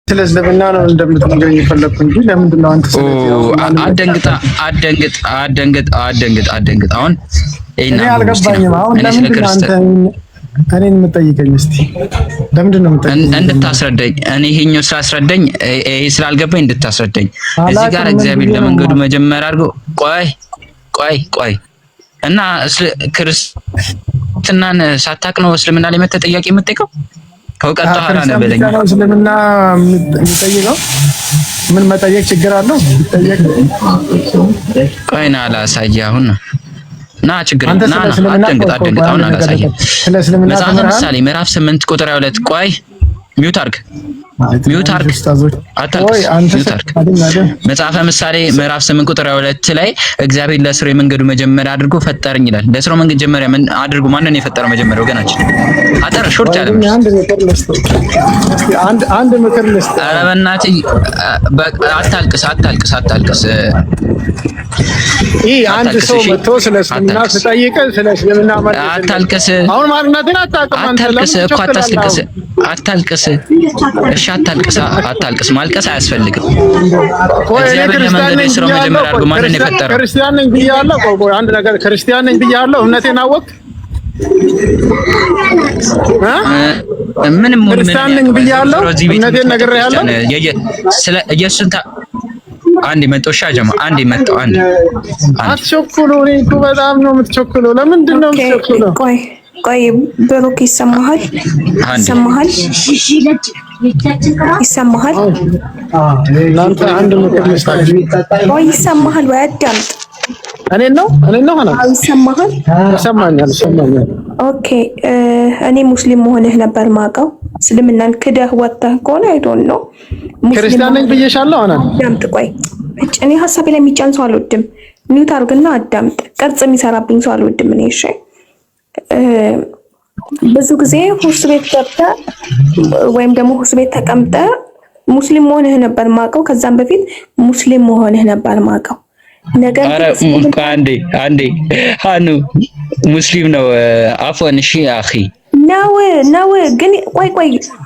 ስለዝለብና ነው እንደምትነግረኝ የፈለኩ እንጂ ለምንድን ነው አንተ አደንግጥ አሁን እኔ አልገባኝም። አሁን ለምንድን ነው አንተ እኔን የምጠይቀኝ? እስቲ ለምንድን ነው የምጠይቀኝ? እንድታስረዳኝ እኔ ይሄኛው ስላስረዳኝ ይሄ ስላልገባኝ እንድታስረዳኝ እዚህ ጋር እግዚአብሔር ለመንገዱ መጀመሪያ አድርጎ ቆይ እና ክርስትናን ሳታቅ ነው እስልምና ላይ መተህ ጥያቄ የምትጠይቀው? ከውቀት ኋላ ነው በለኝ። እስልምና የሚጠይቀው ምን መጠየቅ ችግር አለው? ይጠየቅ። ቆይ ና ላሳየህ አሁን ና ችግር ና አትደንግጥ አሁን አላሳየህ። መጽሐፈ ምሳሌ ምዕራፍ 8 ቁጥር 2 ቆይ ሚውት አድርግ አታልቅስ። መጽሐፈ ምሳሌ ምዕራፍ 8 ቁጥር 2 ላይ እግዚአብሔር ለስራው የመንገዱ መጀመሪያ አድርጎ ፈጠረኝ ይላል። ለስራው መንገድ መጀመሪያ ምን አድርጎ ማንን የፈጠረው መጀመሪያ? ወገናችን አጠር ሾርት ያለ አንድ ምክር ልስጥ። ኧረ በእናትህ አታልቅስ። ይሄ አንድ ሰው መጥቶ ስለ እስልምና ስጠይቅ ስለ እስልምና ማለት አታልቅስ። አሁን ማንነትን አታውቅም አንተ። አታልቅስ። እሺ አታልቅስ። ማልቀስ አያስፈልግም። እግዚአብሔር ለመንገድ የስራው መጀመሪያ አድርጎ ማንን የፈጠረው? ክርስቲያን ነኝ ብያለሁ። ቆይ አንድ ነገር ክርስቲያን ነኝ ብያለሁ። እምነቴን አወቅ ምንም ክርስቲያን ነኝ ብያለሁ። እምነቴን ነግሬሃለሁ። ስለ ኢየሱስን አንዴ መጣው ሻጀማ አንዴ መጣው አንዴ አትቸኩሉ። እኔ እኮ በጣም ነው የምትቸኩለው። ለምንድን ነው የምትቸኩለው? ቆይ ብሩክ ይሰማሃል? እናንተ አንድ ምክር ልስጣችሁ። ቆይ ይሰማሃል ወይ? አዳምጥ። እኔ ነው ሆነ ይሰማሃል? ይሰማኛል። ኦኬ እኔ ሙስሊም መሆንህ ነበር ማውቀው። እስልምናን ክደህ ወጥተህ ከሆነ አይ ዶንት ኖ ክርስቲያን ነኝ ብዬሻለሁ። አዳምጥ። ቆይ እኔ ሀሳቤ ላይ የሚጫን ሰው አልወድም። ሚውት አድርግና አዳምጥ። ቅርጽ የሚሰራብኝ ሰው አልወድም እኔ። እሺ ብዙ ጊዜ ሁስ ቤት ገብተህ ወይም ደግሞ ሁስ ቤት ተቀምጠህ ሙስሊም መሆንህ ነበር ማውቀው። ከዛም በፊት ሙስሊም መሆንህ ነበር ማውቀው። ነገር ግን አንዴ ሃኑ ሙስሊም ነው አፎን እሺ አኺ ነው ግን ቆይ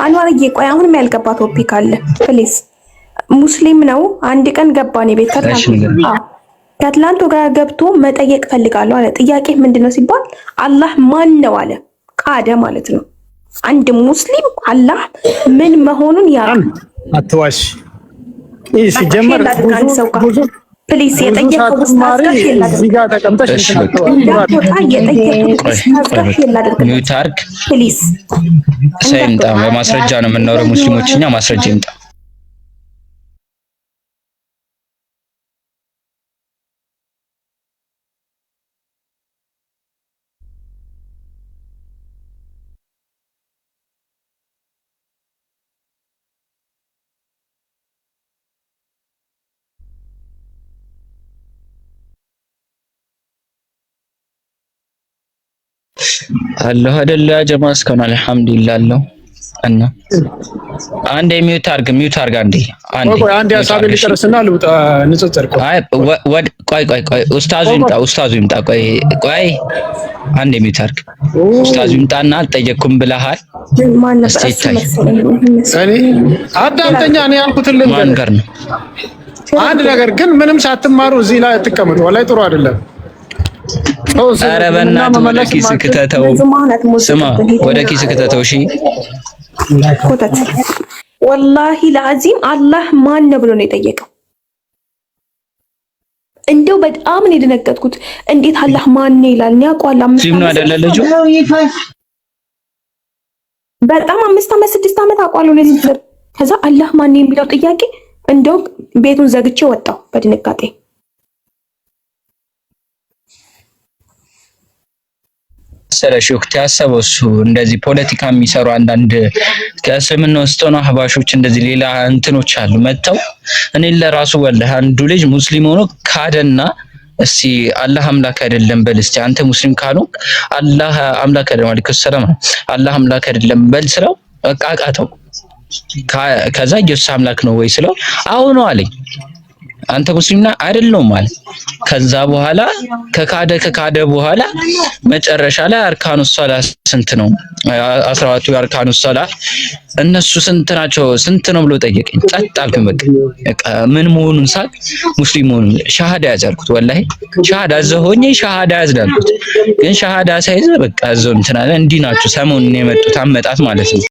አንዋርዬ ቆይ አሁንም ያልገባ ቶፒክ አለ ፕሊዝ። ሙስሊም ነው አንድ ቀን ገባኔ ቤት ከትላንቱ ጋር ገብቶ መጠየቅ ፈልጋለሁ አለ። ጥያቄ ምንድነው ሲባል አላህ ማን ነው አለ። ቃደ ማለት ነው። አንድ ሙስሊም አላህ ምን መሆኑን ያውቃል። አትዋሽ። ይሄ ሲጀመር ብዙ ፕሊዝ የጠየቀው ኡስታዝ ጋር እዚህ ጋር ተቀምጠሽ ሚውታርክ ፕሊዝ ሰይምጣ በማስረጃ ነው የምናወራው። ሙስሊሞችኛ ማስረጃ ይምጣ። አላህ አይደለ ጀማ እስከና አልሐምዱሊላህ አለው እና አንዴ ሚውት አርግ አንዴ ሀሳብ ሊጨርስና ልውጣ ንጽጽር። ቆይ ኡስታዙ ይምጣ። ቆይ አንዴ ሚውት አርግ። ኡስታዙ ይምጣና አልጠየቅኩም ብለሃል። አዳምጠኛ እኔ ያልኩትን ልንገር ነው። አንድ ነገር ግን ምንም ሳትማሩ እዚህ ላይ አትቀመጡ። ወላሂ ጥሩ አይደለም። ኧረ በእናትህ ወደ ኪስ ክተተው። ስማ ወደ ኪስ ክተተው። እሺ ኮተት ወላሂ ለአዚም አላህ ማን ነው ብሎ ነው የጠየቀው። እንደው በጣም ነው የደነገጥኩት። እንዴት አላህ ማን ነው ይላል? እኔ አውቀዋለሁ። ሙስሊም ነው አይደለ ልጁ? በጣም 5 ዓመት 6 ዓመት አውቀዋለሁ ለዚህ። ከዛ አላህ ማን ነው የሚለው ጥያቄ እንደው ቤቱን ዘግቼ ወጣሁ በድንጋጤ። ስለሽ ወቅት ያሰበው እሱ እንደዚህ ፖለቲካ የሚሰሩ አንዳንድ ከእስልምና ውስጥ ነው አህባሾች እንደዚህ ሌላ እንትኖች አሉ መተው እኔ ለራሱ ወላሂ አንዱ ልጅ ሙስሊም ሆኖ ካደና እስቲ አላህ አምላክ አይደለም በል እስቲ አንተ ሙስሊም ካሉ አላህ አምላክ አይደለም አለይኩም ሰላም አላህ አምላክ አይደለም በል ስለው አቃቃተው። ከዛ ኢየሱስ አምላክ ነው ወይ ስለው አዎ ነው አለኝ። አንተ ሙስሊም ነህ አይደለም ማለት። ከዛ በኋላ ከካደ በኋላ መጨረሻ ላይ አርካኑ ሶላ ስንት ነው 14ቱ አርካኑ ሶላ እነሱ ስንት ናቸው ስንት ነው ብሎ ጠየቀኝ። ጸጥ አልኩኝ። በቃ ምን መሆኑን ሳቅ ሙስሊም መሆኑን ሻሃዳ ያዛልኩት ወላሂ ሻሃዳ ዘሆኜ ሻሃዳ ያዝዳልኩት። ግን ሻሃዳ ሳይዝ በቃ ዘው እንትና እንዲህ ናቸው ሰሞኑን የመጡት አመጣት ማለት ነው።